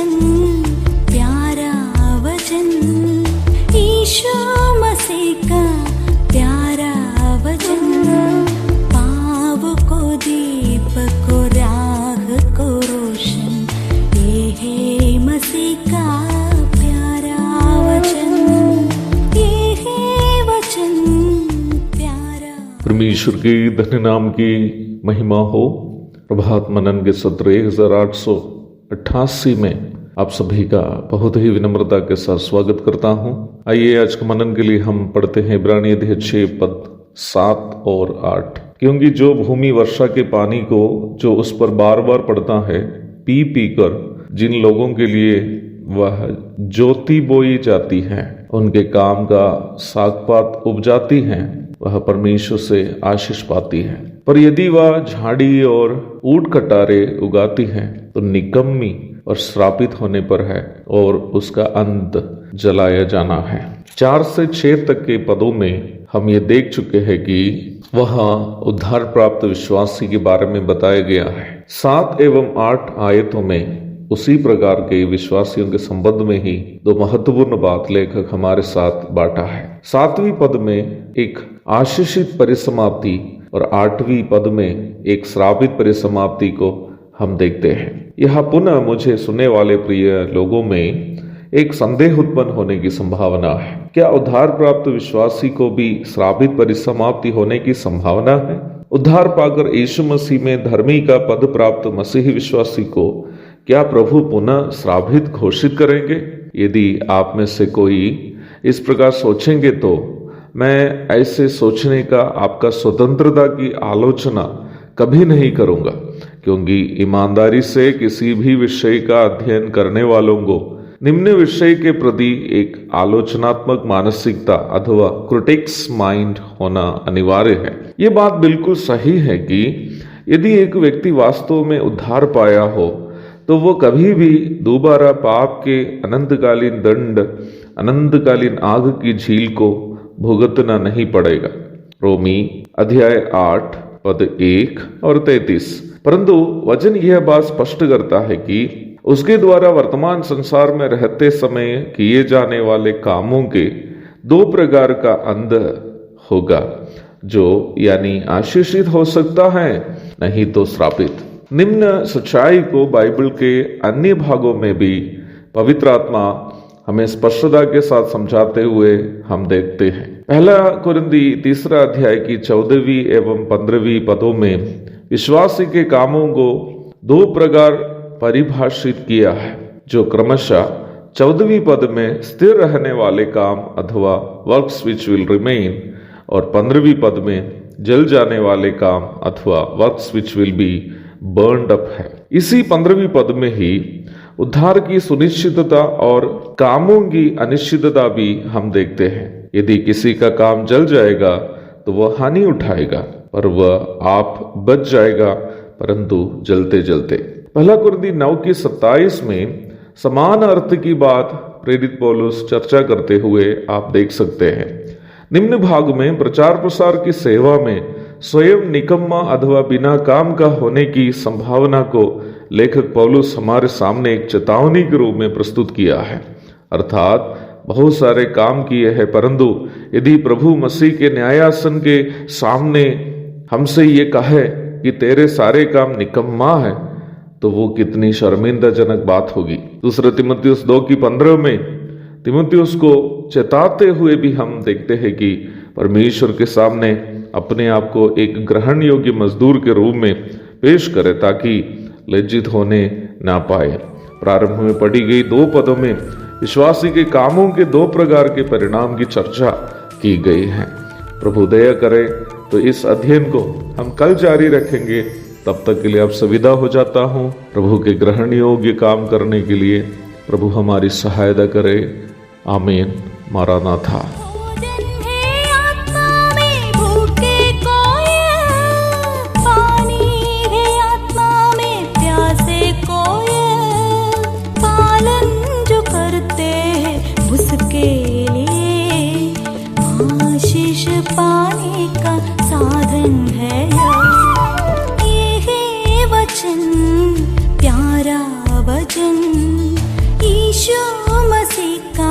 वचन, प्यारा वचन, यीशु मसीह का प्यारा वचन, पाव को दीप को राह को रोशन, ये है मसीह का प्यारा वचन, ये है वचन प्यारा। परमेश्वर के धन्य नाम की महिमा हो। प्रभात मनन के सत्र 1888 में आप सभी का बहुत ही विनम्रता के साथ स्वागत करता हूं। आइए आज के मनन के लिए हम पढ़ते हैं इब्रानी अध्याय 6 पद 7 और 8। क्योंकि जो भूमि वर्षा के पानी को जो उस पर बार बार पड़ता है पी पी कर जिन लोगों के लिए वह ज्योति बोई जाती है, उनके काम का सागपात उपजाती है, वह परमेश्वर से आशीष पाती है। पर यदि वह झाड़ी और ऊंट कटारे उगाती है तो निकम्मी और श्रापित होने पर है और उसका अंत जलाया जाना है। 4 से 6 तक के पदों में हम ये देख चुके हैं कि वहाँ उद्धार प्राप्त विश्वासी के बारे में बताया गया है। 7 एवं 8 आयतों में उसी प्रकार के विश्वासियों के संबंध में ही दो महत्वपूर्ण बात लेखक हमारे साथ बांटा है। 7वीं पद में एक आशीषित परिसमाप्ति और 8वीं पद में एक श्रापित परिसमाप्ति को हम देखते हैं। यह पुनः मुझे सुनने वाले प्रिय लोगों में एक संदेह उत्पन्न होने की संभावना है। क्या उद्धार प्राप्त विश्वासी को भी श्रापित परिसमाप्ति होने की संभावना है? उद्धार पाकर यीशु मसीह में धर्मी का पद प्राप्त मसीही विश्वासी को क्या प्रभु पुनः श्रापित घोषित करेंगे? यदि आप में से कोई इस प्रकार सोचेंगे तो मैं ऐसे सोचने का आपका स्वतंत्रता की आलोचना कभी नहीं करूंगा, क्योंकि ईमानदारी से किसी भी विषय का अध्ययन करने वालों को निम्न विषय के प्रति एक आलोचनात्मक मानसिकता अथवा क्रिटिक्स माइंड होना अनिवार्य है। ये बात बिल्कुल सही है कि यदि एक व्यक्ति वास्तव में उद्धार पाया हो तो वो कभी भी दोबारा पाप के अनंतकालीन दंड, अनंतकालीन आग की झील को भुगतना नहीं पड़ेगा। रोमी अध्याय 8 पद 1 और 33। परंतु वचन यह बात स्पष्ट करता है कि उसके द्वारा वर्तमान संसार में रहते समय किए जाने वाले कामों के 2 प्रकार का अंत होगा, जो यानी आशीषित हो सकता है, नहीं तो श्रापित। निम्न सच्चाई को बाइबल के अन्य भागों में भी पवित्र आत्मा हमें स्पष्टता के साथ समझाते हुए हम देखते हैं। 1 कुरिन्थी 3 अध्याय की 14वीं एवं 15वीं पदों में विश्वासी के कामों को 2 प्रकार परिभाषित किया है, जो क्रमशः 14वीं पद में स्थिर रहने वाले काम अथवा वर्क्स विच विल रिमेन और 15वीं पद में जल जाने वाले काम अथवा works which will be burned up है। इसी 15वीं पद में ही उद्धार की सुनिश्चितता और कामों की अनिश्चितता भी हम देखते हैं। यदि किसी का काम जल जाएगा तो वह हानि उठाएगा, पर वह आप बच जाएगा, परंतु जलते जलते। 1 कुरिन्थी 9:27 में समान अर्थ की बात प्रेरित पौलुस चर्चा करते हुए आप देख सकते हैं। निम्न भाग में प्रचार प्रसार की सेवा में स्वयं निकम्मा अथवा बिना काम का होने की संभावना को लेखक पौलुस हमारे सामने एक चेतावनी के रूप में प्रस्तुत किया है। अर्थात बहुत सारे काम किए हैं, परंतु यदि प्रभु मसीह के न्यायासन के सामने हमसे ये कहे कि तेरे सारे काम निकम्मा है, तो वो कितनी शर्मिंदाजनक बात होगी। 2 तीमुथियुस 2:15 में तीमुथियुस को चेताते हुए भी हम देखते हैं कि परमेश्वर के सामने अपने आप को एक ग्रहण योग्य मजदूर के रूप में पेश करे ताकि लज्जित होने ना पाए। प्रारंभ में पढ़ी गई 2 पदों में विश्वासी के कामों के 2 प्रकार के परिणाम की चर्चा की गई है। प्रभु दया करे तो इस अध्ययन को हम कल जारी रखेंगे। तब तक के लिए आप विदा हो जाता हूँ। प्रभु के ग्रहण योग्य काम करने के लिए प्रभु हमारी सहायता करे। आमीन। मारानाथा। पाने का साधन है ये है वचन, प्यारा वचन, मसीह का